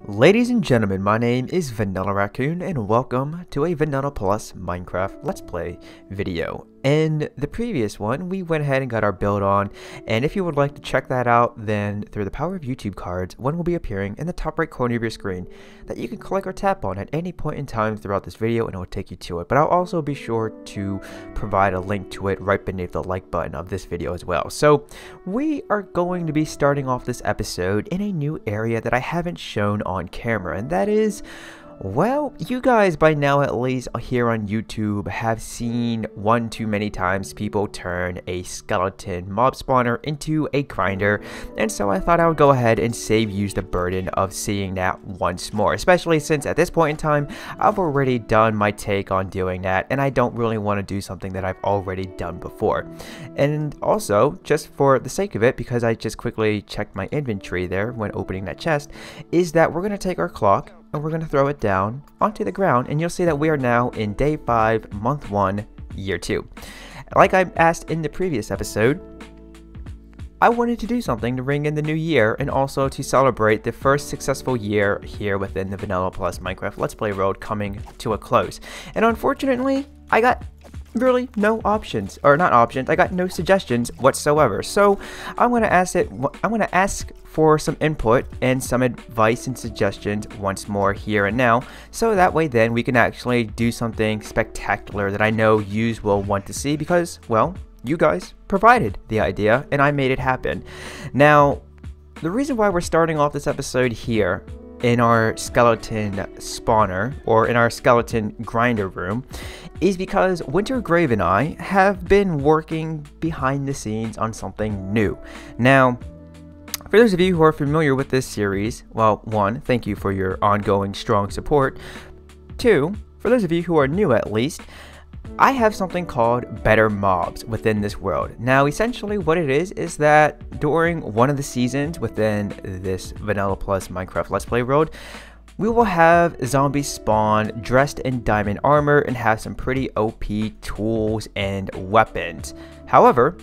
Ladies and gentlemen, my name is Vanillaraccoon and welcome to a Vanilla Plus Minecraft Let's Play video. In the previous one, we went ahead and got our build on, and if you would like to check that out, then through the power of YouTube cards, one will be appearing in the top right corner of your screen that you can click or tap on at any point in time throughout this video and it will take you to it. But I'll also be sure to provide a link to it right beneath the like button of this video as well. So we are going to be starting off this episode in a new area that I haven't shown on camera, and that is, well, you guys by now at least here on YouTube have seen one too many times people turn a skeleton mob spawner into a grinder, and so I thought I would go ahead and save you the burden of seeing that once more, especially since at this point in time I've already done my take on doing that and I don't really want to do something that I've already done before. And also, just for the sake of it, because I just quickly checked my inventory there when opening that chest, is that we're going to take our clock and we're going to throw it down onto the ground, and you'll see that we are now in day 5, month 1, year 2. Like I asked in the previous episode, I wanted to do something to ring in the new year and also to celebrate the first successful year here within the Vanilla Plus Minecraft Let's Play world coming to a close. And unfortunately, I got really no options, or not options, I got no suggestions whatsoever. So I'm going to ask for some input and some advice and suggestions once more here and now, so that way then we can actually do something spectacular that I know yous will want to see, because, well, you guys provided the idea and I made it happen. Now, the reason why we're starting off this episode here in our skeleton spawner, or in our skeleton grinder room, is because Wintergrave and I have been working behind the scenes on something new. Now, for those of you who are familiar with this series, well, 1, thank you for your ongoing strong support. 2, for those of you who are new at least, I have something called BetterMobs within this world. Now, essentially what it is that during one of the seasons within this Vanilla Plus Minecraft Let's Play world, we will have zombies spawn dressed in diamond armor and have some pretty OP tools and weapons. However,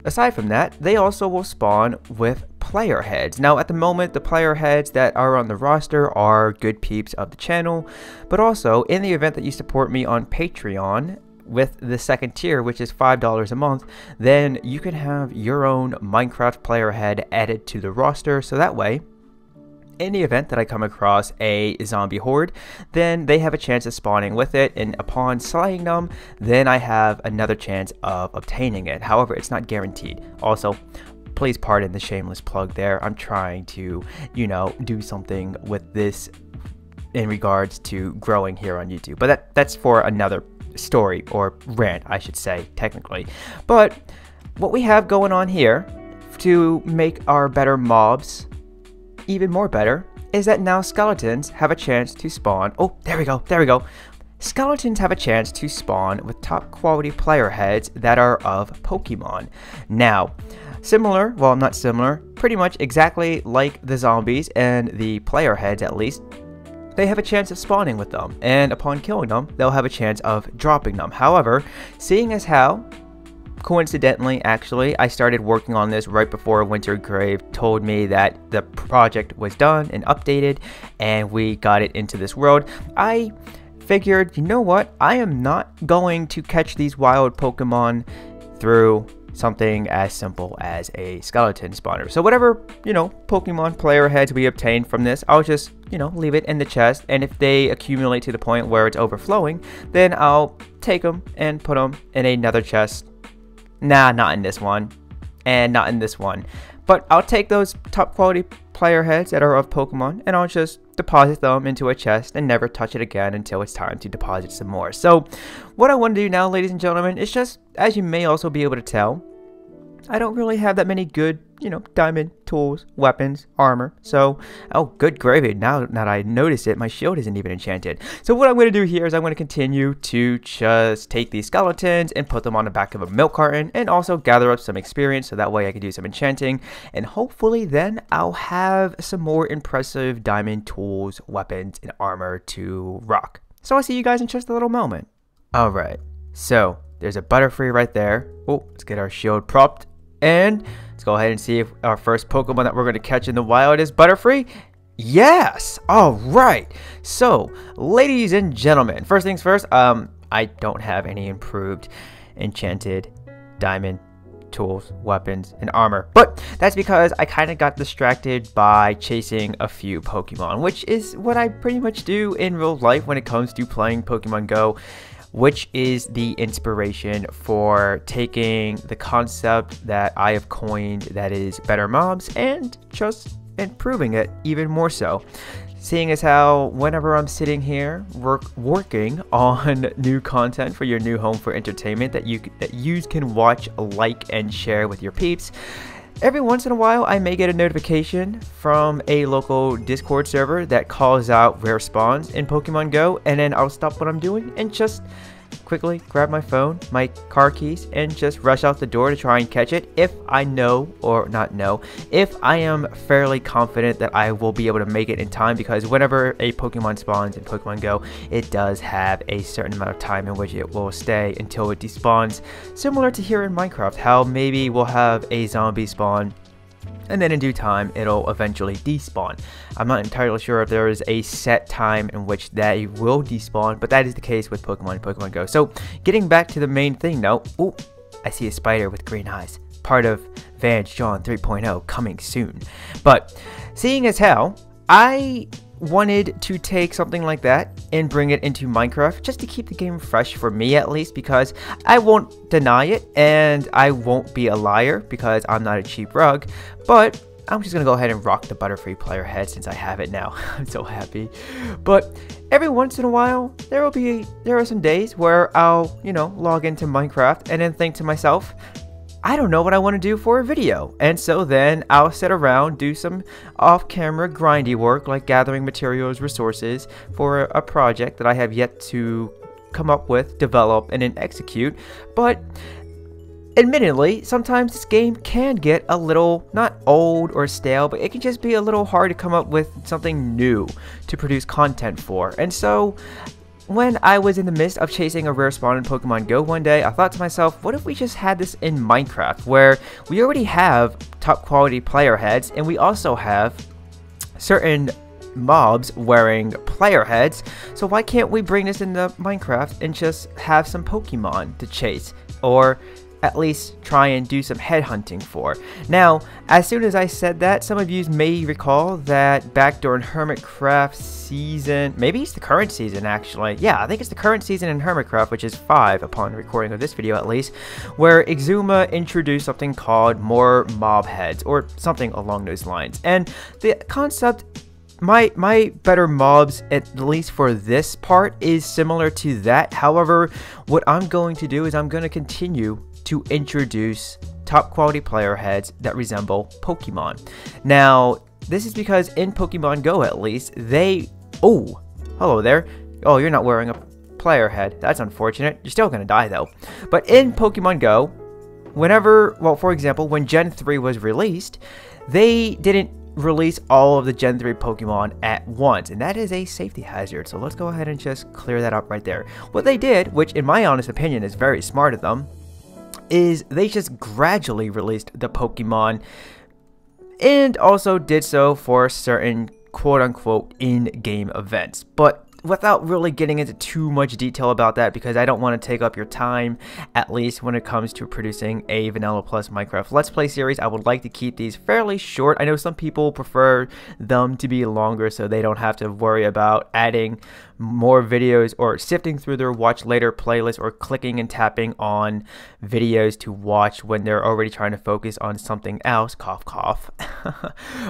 aside from that, they also will spawn with player heads. Now, at the moment, the player heads that are on the roster are good peeps of the channel, but also in the event that you support me on Patreon with the second tier, which is $5 a month, then you can have your own Minecraft player head added to the roster, so that way, in the event that I come across a zombie horde, then they have a chance of spawning with it, and upon slaying them, then I have another chance of obtaining it. However, it's not guaranteed. Also, please pardon the shameless plug there. I'm trying to, do something with this in regards to growing here on YouTube. But that's for another story, or rant, I should say, technically. But what we have going on here to make our better mobs even more better is that now skeletons have a chance to spawn. Oh, there we go. Skeletons have a chance to spawn with top quality player heads that are of Pokemon. Now, similar, well, not similar, pretty much exactly like the zombies and the player heads at least, they have a chance of spawning with them, and upon killing them, they'll have a chance of dropping them. However, seeing as how, coincidentally, actually, I started working on this right before Wintergrave told me that the project was done and updated, and we got it into this world, I figured, you know what, I am not going to catch these wild Pokemon through something as simple as a skeleton spawner. So whatever, Pokemon player heads we obtain from this, I'll just, leave it in the chest, and if they accumulate to the point where it's overflowing, then I'll take them and put them in another chest. Nah, not in this one, and not in this one. But I'll take those top quality player heads that are of Pokemon, and I'll just deposit them into a chest and never touch it again until it's time to deposit some more. So what I want to do now, ladies and gentlemen, is just, as you may also be able to tell, I don't really have that many good, diamond tools, weapons, armor. So, oh, good gravy. Now that I notice it, my shield isn't even enchanted. So what I'm going to do here is I'm going to continue to just take these skeletons and put them on the back of a milk carton, and also gather up some experience so that way I can do some enchanting, and hopefully then I'll have some more impressive diamond tools, weapons, and armor to rock. So I'll see you guys in just a little moment. Alright, so there's a Butterfree right there. Oh, let's get our shield propped. And let's go ahead and see if our first Pokemon that we're going to catch in the wild is Butterfree. Yes! Alright! So, ladies and gentlemen, first things first, I don't have any improved enchanted diamond tools, weapons, and armor. But that's because I kind of got distracted by chasing a few Pokemon, which is what I pretty much do in real life when it comes to playing Pokemon Go, which is the inspiration for taking the concept that I have coined, that is BetterMobs, and just improving it even more so. Seeing as how whenever I'm sitting here working on new content for your new home for entertainment that you can watch, like, and share with your peeps, every once in a while I may get a notification from a local Discord server that calls out rare spawns in Pokemon Go, and then I'll stop what I'm doing and just quickly grab my phone, my car keys, and just rush out the door to try and catch it if I know, or not know, if I am fairly confident that I will be able to make it in time, because whenever a Pokemon spawns in Pokemon Go, it does have a certain amount of time in which it will stay until it despawns, similar to here in Minecraft, how maybe we'll have a zombie spawn and then in due time it'll eventually despawn. I'm not entirely sure if there is a set time in which they will despawn, but that is the case with Pokemon Go. So getting back to the main thing now, ooh, I see a spider with green eyes, part of Vange John 3.0 coming soon. But seeing as how I wanted to take something like that and bring it into Minecraft just to keep the game fresh for me, at least, because I won't deny it and I won't be a liar because I'm not a cheap rug, but I'm just gonna go ahead and rock the Butterfree player head since I have it now. I'm so happy. But every once in a while there are some days where I'll, log into Minecraft and then think to myself, I don't know what I want to do for a video, and so then I'll sit around, do some off-camera grindy work like gathering materials, resources for a project that I have yet to come up with, develop, and then execute. But admittedly, sometimes this game can get a little, not old or stale, but it can just be a little hard to come up with something new to produce content for. And so when I was in the midst of chasing a rare spawn in Pokemon Go one day, I thought to myself, what if we just had this in Minecraft, where we already have top quality player heads, and we also have certain mobs wearing player heads, so why can't we bring this into Minecraft and just have some Pokemon to chase, or at least try and do some headhunting for. Now, as soon as I said that, some of you may recall that back during Hermitcraft season, maybe it's the current season actually, yeah, I think it's the current season in Hermitcraft, which is 5 upon recording of this video at least, where Exuma introduced something called more mob heads, or something along those lines. And the concept, my BetterMobs, at least for this part, is similar to that. However, what I'm going to do is I'm going to continue to introduce top quality player heads that resemble Pokemon. Now, this is because in Pokemon Go, at least, oh, hello there. Oh, you're not wearing a player head. That's unfortunate. You're still gonna die though. But in Pokemon Go, whenever, well, for example, when Gen 3 was released, they didn't release all of the Gen 3 Pokemon at once, and that is a safety hazard. So let's go ahead and just clear that up right there. What they did, which in my honest opinion is very smart of them, is they just gradually released the Pokemon, and also did so for certain quote-unquote in-game events. But without really getting into too much detail about that, because I don't want to take up your time, at least when it comes to producing a Vanilla Plus Minecraft Let's Play series, I would like to keep these fairly short. I know some people prefer them to be longer so they don't have to worry about adding more videos or sifting through their watch later playlist or clicking and tapping on videos to watch when they're already trying to focus on something else, cough cough.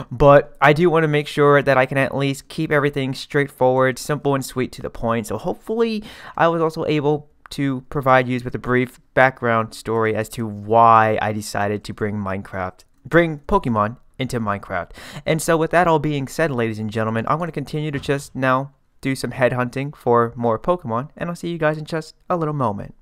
But I do want to make sure that I can at least keep everything straightforward, simple, and sweet to the point. So hopefully I was also able to provide you with a brief background story as to why I decided to bring Pokemon into Minecraft. And so with that all being said, ladies and gentlemen, I'm going to continue to just now do some headhunting for more Pokemon, and I'll see you guys in just a little moment.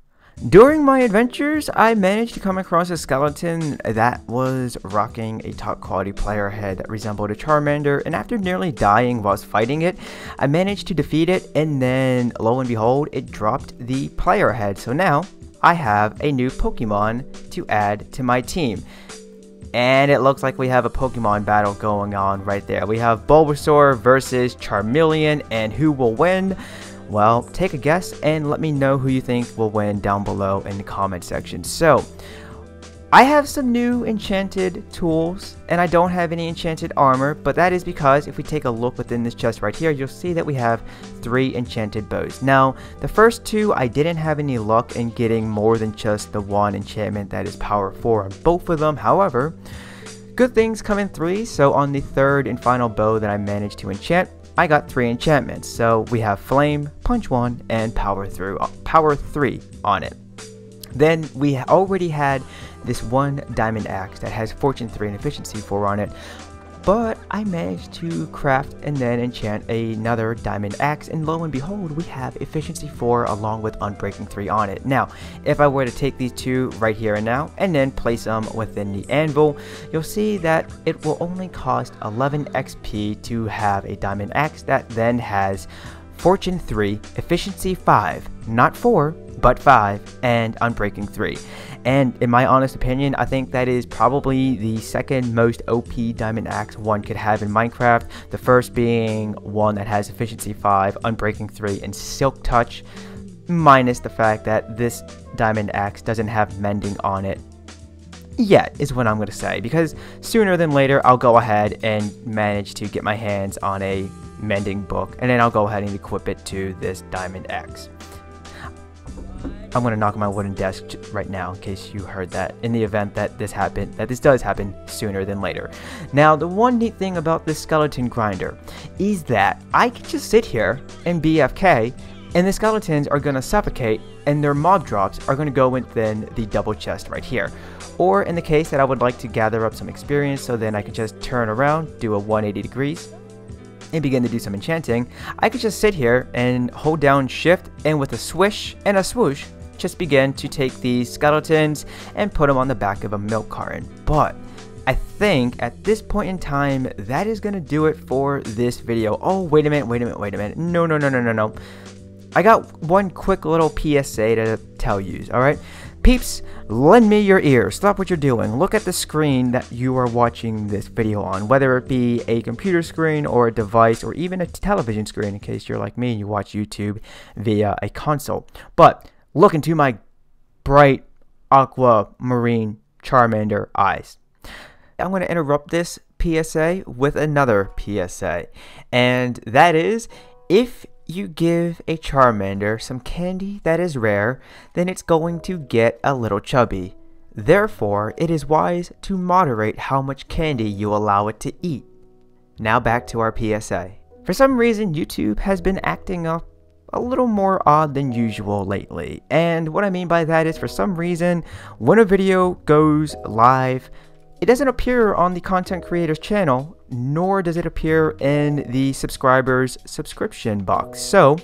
During my adventures, I managed to come across a skeleton that was rocking a top quality player head that resembled a Charmander, and after nearly dying whilst fighting it, I managed to defeat it, and then lo and behold, it dropped the player head. So now I have a new Pokemon to add to my team. And it looks like we have a Pokemon battle going on right there. We have Bulbasaur versus Charmeleon, and who will win? Well, take a guess and let me know who you think will win down below in the comment section. So, I have some new enchanted tools, and I don't have any enchanted armor, but that is because if we take a look within this chest right here, you'll see that we have 3 enchanted bows. Now, the first 2, I didn't have any luck in getting more than just the 1 enchantment that is power 4 on both of them. However, good things come in 3, so on the 3rd and final bow that I managed to enchant, I got 3 enchantments. So we have Flame, Punch 1, and Power 3 on it. Then we already had this 1 diamond axe that has Fortune 3 and Efficiency 4 on it, but I managed to craft and then enchant another diamond axe, and lo and behold, we have Efficiency 4 along with Unbreaking 3 on it. Now, if I were to take these 2 right here and now and then place them within the anvil, you'll see that it will only cost 11 XP to have a diamond axe that then has Fortune 3, Efficiency 5, not 4, but 5, and Unbreaking 3. And in my honest opinion, I think that is probably the second most OP diamond axe one could have in Minecraft. The first being one that has Efficiency 5, Unbreaking 3, and Silk Touch, minus the fact that this diamond axe doesn't have Mending on it yet, is what I'm going to say, because sooner than later I'll go ahead and manage to get my hands on a Mending book, and then I'll go ahead and equip it to this diamond axe. I'm going to knock on my wooden desk right now in case you heard that, in the event that this does happen sooner than later. Now, the one neat thing about this skeleton grinder is that I can just sit here and BFK, and the skeletons are going to suffocate, and their mob drops are going to go within the double chest right here. Or in the case that I would like to gather up some experience, so then I can just turn around, do a 180 degrees, and begin to do some enchanting, I could just sit here and hold down shift, and with a swish and a swoosh, just begin to take these skeletons and put them on the back of a milk carton. But I think at this point in time, that is going to do it for this video. Oh, wait a minute. No. I got one quick little PSA to tell you, alright? Peeps, lend me your ears. Stop what you're doing. Look at the screen that you are watching this video on, whether it be a computer screen or a device or even a television screen in case you're like me and you watch YouTube via a console. But look into my bright aquamarine Charmander eyes. I'm going to interrupt this PSA with another PSA, and that is, if you give a Charmander some candy that is rare, then it's going to get a little chubby. Therefore, it is wise to moderate how much candy you allow it to eat. Now back to our PSA. For some reason, YouTube has been acting up a little more odd than usual lately, and what I mean by that is, for some reason, when a video goes live, it doesn't appear on the content creator's channel, nor does it appear in the subscriber's subscription box. So,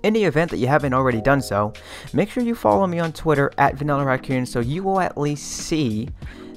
in the event that you haven't already done so, make sure you follow me on Twitter at Vanillaraccoon so you will at least see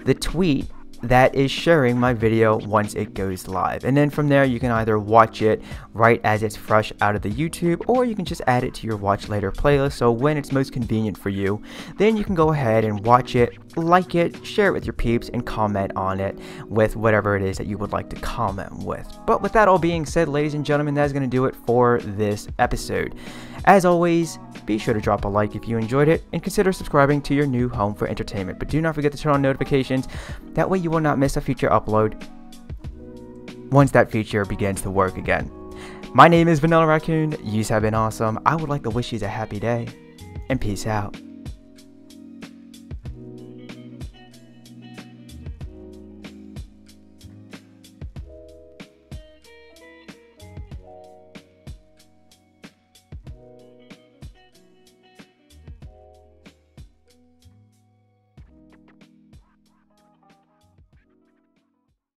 the tweet that is sharing my video once it goes live. And then from there, you can either watch it right as it's fresh out of the YouTube, or you can just add it to your watch later playlist, so when it's most convenient for you, then you can go ahead and watch it, like it, share it with your peeps, and comment on it with whatever it is that you would like to comment with. But with that all being said, ladies and gentlemen, that's going to do it for this episode. As always, be sure to drop a like if you enjoyed it, and consider subscribing to your new home for entertainment. But do not forget to turn on notifications, that way you will not miss a future upload once that feature begins to work again. My name is Vanillaraccoon, you have been awesome, I would like to wish you a happy day, and peace out.